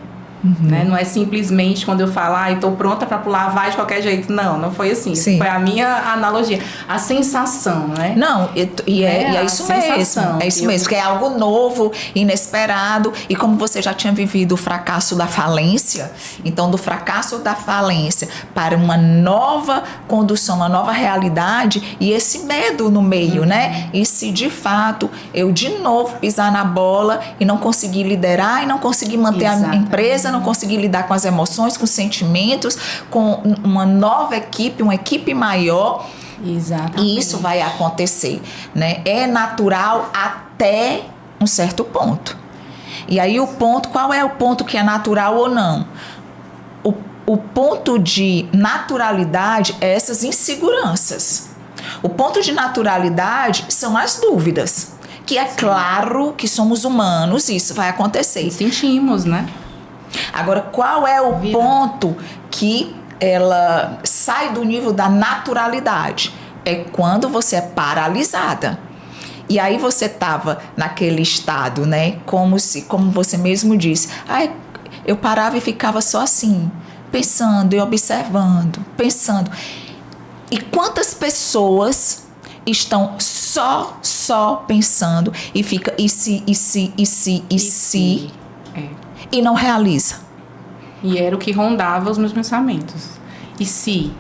Né? Não é simplesmente quando eu falo, estou pronta para pular, vai de qualquer jeito. Não foi assim. Sim. Foi a minha analogia. A sensação, né? Não, é isso mesmo. É isso mesmo, que é algo novo, inesperado. E como você já tinha vivido o fracasso da falência, então do fracasso da falência para uma nova condução, uma nova realidade, e esse medo no meio, né? E se de fato eu de novo pisar na bola e não conseguir liderar e não conseguir manter a empresa, não conseguir lidar com as emoções, com os sentimentos, com uma nova equipe, uma equipe maior. Exatamente. E isso vai acontecer, né? É natural até um certo ponto. E aí qual é o ponto que é natural ou não? O ponto de naturalidade é essas inseguranças. O ponto de naturalidade são as dúvidas. Que é claro que somos humanos, isso vai acontecer. E sentimos, né? Agora, qual é o ponto que ela sai do nível da naturalidade? É quando você é paralisada. E aí você estava naquele estado, né? Como você mesmo disse. Eu parava e ficava só assim, pensando e observando, pensando. E quantas pessoas estão só pensando e fica e se e não realiza. E era o que rondava os meus pensamentos. E se?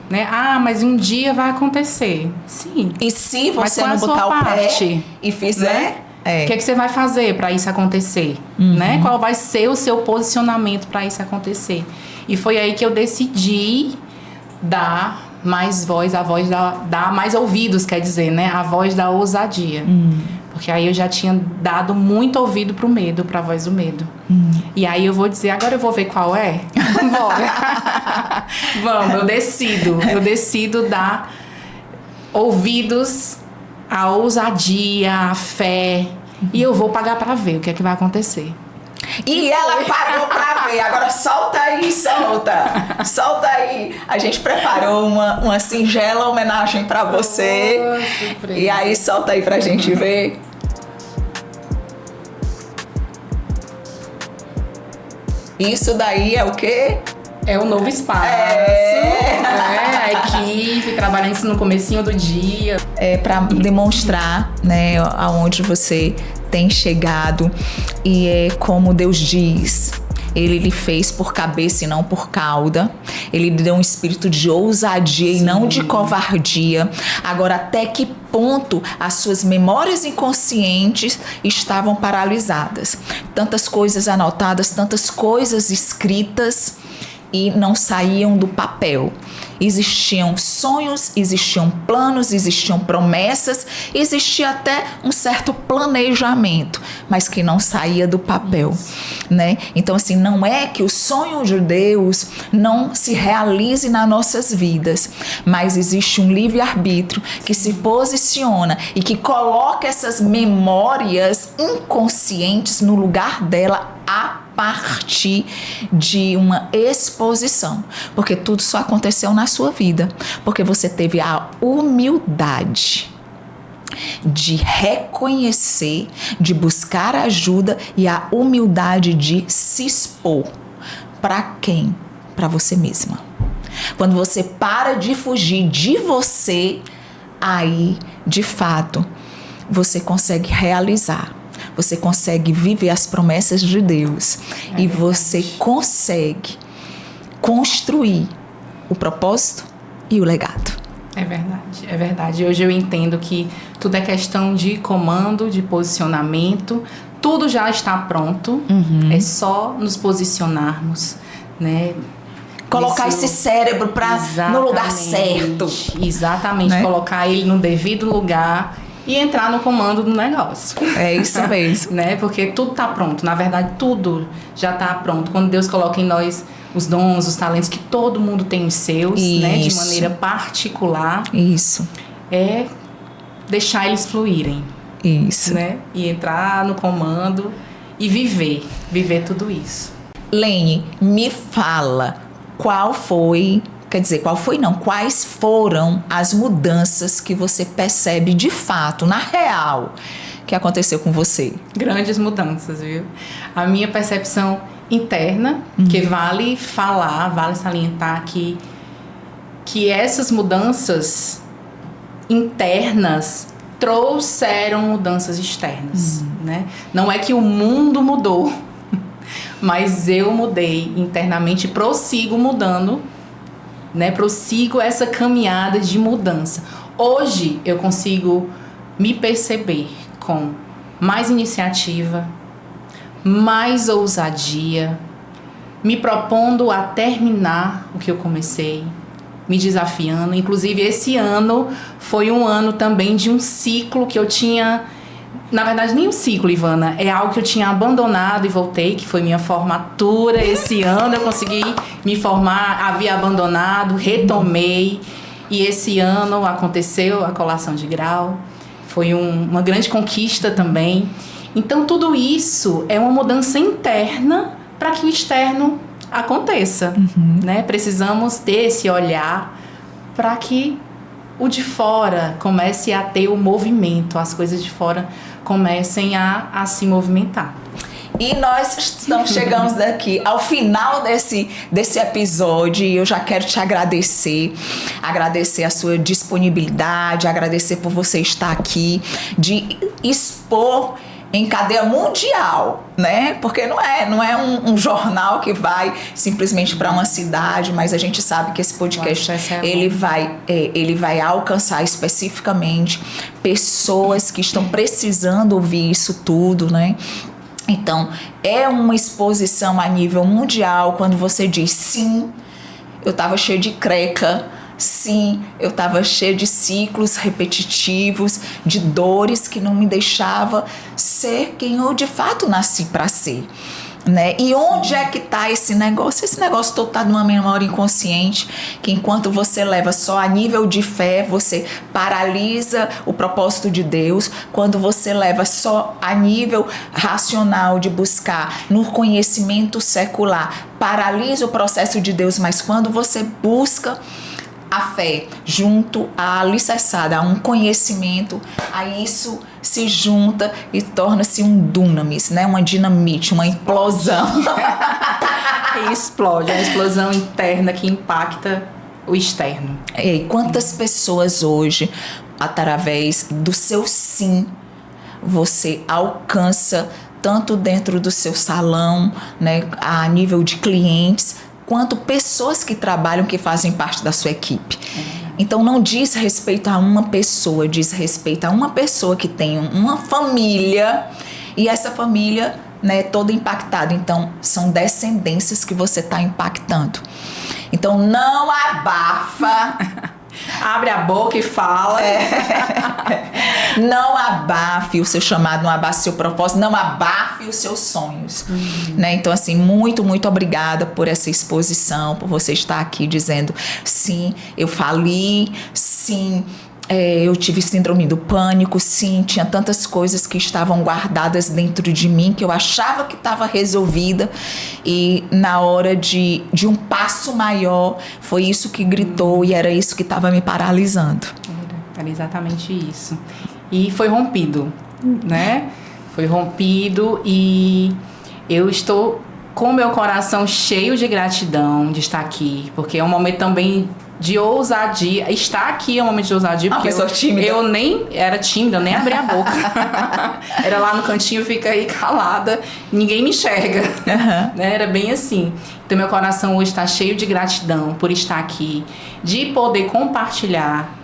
Né? Mas um dia vai acontecer. Sim. E se você não botar o pé e fizer? Né? O que você vai fazer para isso acontecer? Né? Qual vai ser o seu posicionamento para isso acontecer? E foi aí que eu decidi dar mais voz, dar mais ouvidos, quer dizer, né? A voz da ousadia. Porque aí eu já tinha dado muito ouvido pro medo, pra voz do medo. E aí eu vou dizer, agora eu vou ver qual é? Bora. Vamos, eu decido dar ouvidos à ousadia, à fé. E eu vou pagar pra ver o que é que vai acontecer. E ela pagou pra ver. Agora solta aí, solta aí. A gente preparou uma singela homenagem pra você. E aí solta aí pra gente ver. Isso daí é o quê? É o novo espaço. A equipe trabalhando isso no comecinho do dia. É para demonstrar, né, aonde você tem chegado. E é como Deus diz, Ele lhe fez por cabeça e não por cauda. Ele lhe deu um espírito de ousadia e não de covardia. Agora, até que ponto as suas memórias inconscientes estavam paralisadas? Tantas coisas anotadas, tantas coisas escritas e não saíam do papel. Existiam sonhos, existiam planos, existiam promessas, existia até um certo planejamento, mas que não saía do papel, né? Então, assim, não é que o sonho de Deus não se realize nas nossas vidas, mas existe um livre-arbítrio que se posiciona e que coloca essas memórias inconscientes no lugar dela a partir de uma exposição, porque tudo só aconteceu na sua vida, porque você teve a humildade de reconhecer, de buscar ajuda e a humildade de se expor. Para quem? Para você mesma. Quando você para de fugir de você, aí, de fato, você consegue realizar. Você consegue viver as promessas de Deus e você consegue construir o propósito e o legado. É verdade, é verdade. Hoje eu entendo que tudo é questão de comando, de posicionamento. Tudo já está pronto. É só nos posicionarmos, né? Colocar esse cérebro no lugar certo. Exatamente, né? Colocar ele no devido lugar e entrar no comando do negócio. É isso mesmo. Né? Porque tudo está pronto. Na verdade, tudo já está pronto. Quando Deus coloca em nós os dons, os talentos, que todo mundo tem os seus, né? De maneira particular. Isso. É deixar eles fluírem. Isso. Né? E entrar no comando e viver tudo isso. Lene, me fala, quais foram as mudanças que você percebe de fato, na real, que aconteceu com você? Grandes mudanças, viu? A minha percepção interna, que vale falar, vale salientar que essas mudanças internas trouxeram mudanças externas, né? Não é que o mundo mudou, mas eu mudei internamente e prossigo mudando, né? Prossigo essa caminhada de mudança. Hoje eu consigo me perceber com mais iniciativa, mais ousadia, me propondo a terminar o que eu comecei, me desafiando. Inclusive, esse ano foi um ano também de um ciclo que eu tinha... Na verdade, nem um ciclo, Ivana. É algo que eu tinha abandonado e voltei, que foi minha formatura. Esse ano eu consegui me formar, havia abandonado, retomei. E esse ano aconteceu a colação de grau. Foi uma grande conquista também. Então, tudo isso é uma mudança interna para que o externo aconteça. Né? Precisamos ter esse olhar para que o de fora comece a ter o movimento, as coisas de fora comecem a se movimentar. E nós chegamos daqui ao final desse episódio e eu já quero te agradecer a sua disponibilidade, agradecer por você estar aqui, de expor em cadeia mundial, né? Porque não é um jornal que vai simplesmente para uma cidade, mas a gente sabe que esse podcast ele vai alcançar especificamente pessoas que estão precisando ouvir isso tudo, né? Então, é uma exposição a nível mundial quando você diz sim, eu estava cheio de creca. Sim, eu estava cheia de ciclos repetitivos, de dores que não me deixava ser quem eu de fato nasci para ser, né? E onde é que está esse negócio? Esse negócio todo está numa memória inconsciente, que enquanto você leva só a nível de fé, você paralisa o propósito de Deus. Quando você leva só a nível racional de buscar no conhecimento secular, paralisa o processo de Deus. Mas quando você busca a fé junto à alicerçada, a um conhecimento, aí isso se junta e torna-se um dunamis, né? Uma dinamite, uma implosão. E explode, uma explosão interna que impacta o externo. E quantas pessoas hoje, através do seu sim, você alcança tanto dentro do seu salão, né, a nível de clientes, quanto pessoas que trabalham, que fazem parte da sua equipe. Então não diz respeito a uma pessoa, diz respeito a uma pessoa que tem uma família, e essa família né, todo impactado. Então, são descendências que você está impactando. Então, não abafa. Abre a boca e fala. Não abafe o seu chamado, não abafe o seu propósito, não abafe os seus sonhos. Né? Então, assim, muito, muito obrigada por essa exposição, por você estar aqui dizendo, sim, eu fali, sim, eu tive síndrome do pânico, sim, tinha tantas coisas que estavam guardadas dentro de mim que eu achava que estava resolvida, e na hora de um passo maior foi isso que gritou e era isso que estava me paralisando. Era exatamente isso. E foi rompido, né? Foi rompido e eu estou com meu coração cheio de gratidão de estar aqui, porque é um momento também de ousadia. Estar aqui é um momento de ousadia, porque eu nem era tímida, eu nem abri a boca. Era lá no cantinho, fica aí calada, ninguém me enxerga. Né? Era bem assim. Então meu coração hoje está cheio de gratidão por estar aqui, de poder compartilhar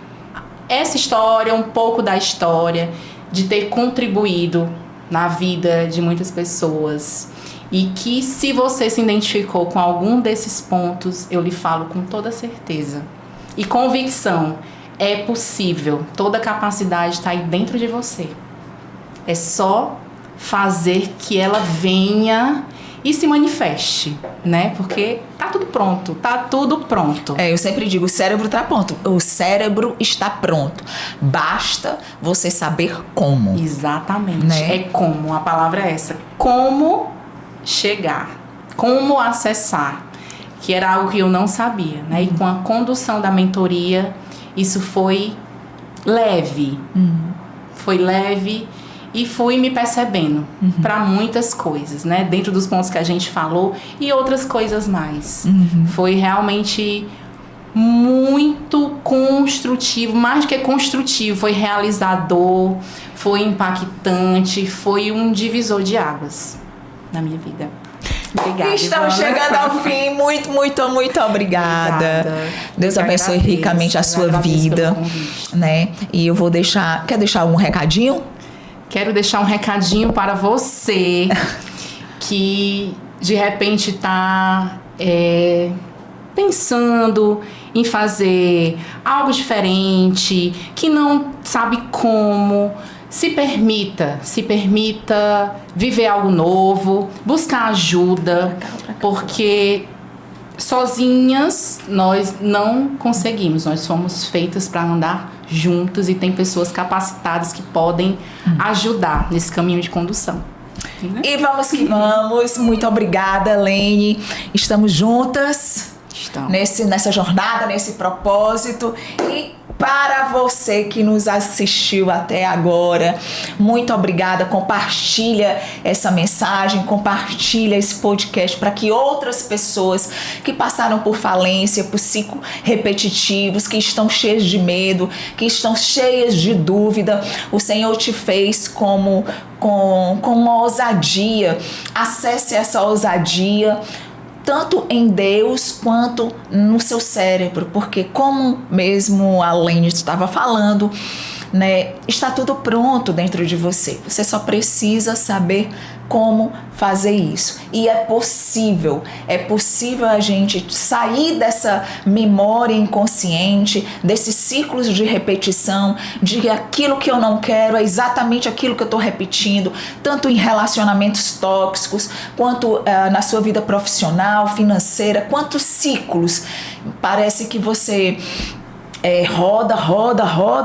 essa história, um pouco da história, de ter contribuído na vida de muitas pessoas. E que se você se identificou com algum desses pontos, eu lhe falo com toda certeza. E convicção, é possível. Toda capacidade está aí dentro de você. É só fazer que ela venha e se manifeste, né? Porque tá tudo pronto, tá tudo pronto. Eu sempre digo, o cérebro tá pronto. O cérebro está pronto. Basta você saber como. Exatamente. Né? É como, a palavra é essa. Como chegar, como acessar, que era algo que eu não sabia, né? E com a condução da mentoria, isso foi leve. Foi leve. E fui me percebendo para muitas coisas, né? Dentro dos pontos que a gente falou e outras coisas mais. Foi realmente muito construtivo, mais do que construtivo, foi realizador, foi impactante, foi um divisor de águas na minha vida. Obrigada, Estamos chegando ao fim. Muito, muito, muito obrigada. Deus abençoe ricamente a sua vida, né? E eu vou deixar... Quer deixar algum recadinho? Quero deixar um recadinho para você que de repente está pensando em fazer algo diferente, que não sabe como. Se permita viver algo novo, buscar ajuda, porque sozinhas nós não conseguimos, nós somos feitas para andar juntas e tem pessoas capacitadas que podem ajudar nesse caminho de condução. E vamos que vamos. Muito obrigada, Lene. Estamos juntas nessa jornada, nesse propósito. E para você que nos assistiu até agora, muito obrigada. Compartilha essa mensagem, compartilha esse podcast para que outras pessoas que passaram por falência, por ciclos repetitivos, que estão cheias de medo, que estão cheias de dúvida, o Senhor te fez com uma ousadia. Acesse essa ousadia tanto em Deus quanto no seu cérebro, porque como mesmo a Lene estava falando, né, está tudo pronto dentro de você. Você só precisa saber como fazer isso. E é possível a gente sair dessa memória inconsciente, desses ciclos de repetição, de que aquilo que eu não quero é exatamente aquilo que eu estou repetindo, tanto em relacionamentos tóxicos, quanto na sua vida profissional, financeira, quantos ciclos. Parece que você roda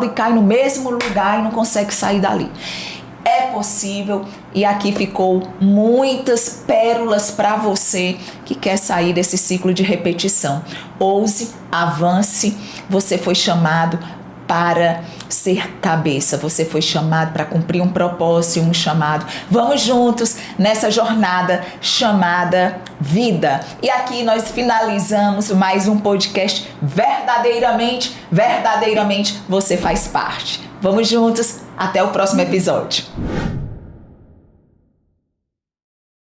e cai no mesmo lugar e não consegue sair dali. É possível, e aqui ficou muitas pérolas para você que quer sair desse ciclo de repetição. Ouse, avance, você foi chamado para ser cabeça, você foi chamado para cumprir um propósito, um chamado. Vamos juntos nessa jornada chamada vida. E aqui nós finalizamos mais um podcast. Verdadeiramente você faz parte. Vamos juntos, até o próximo episódio.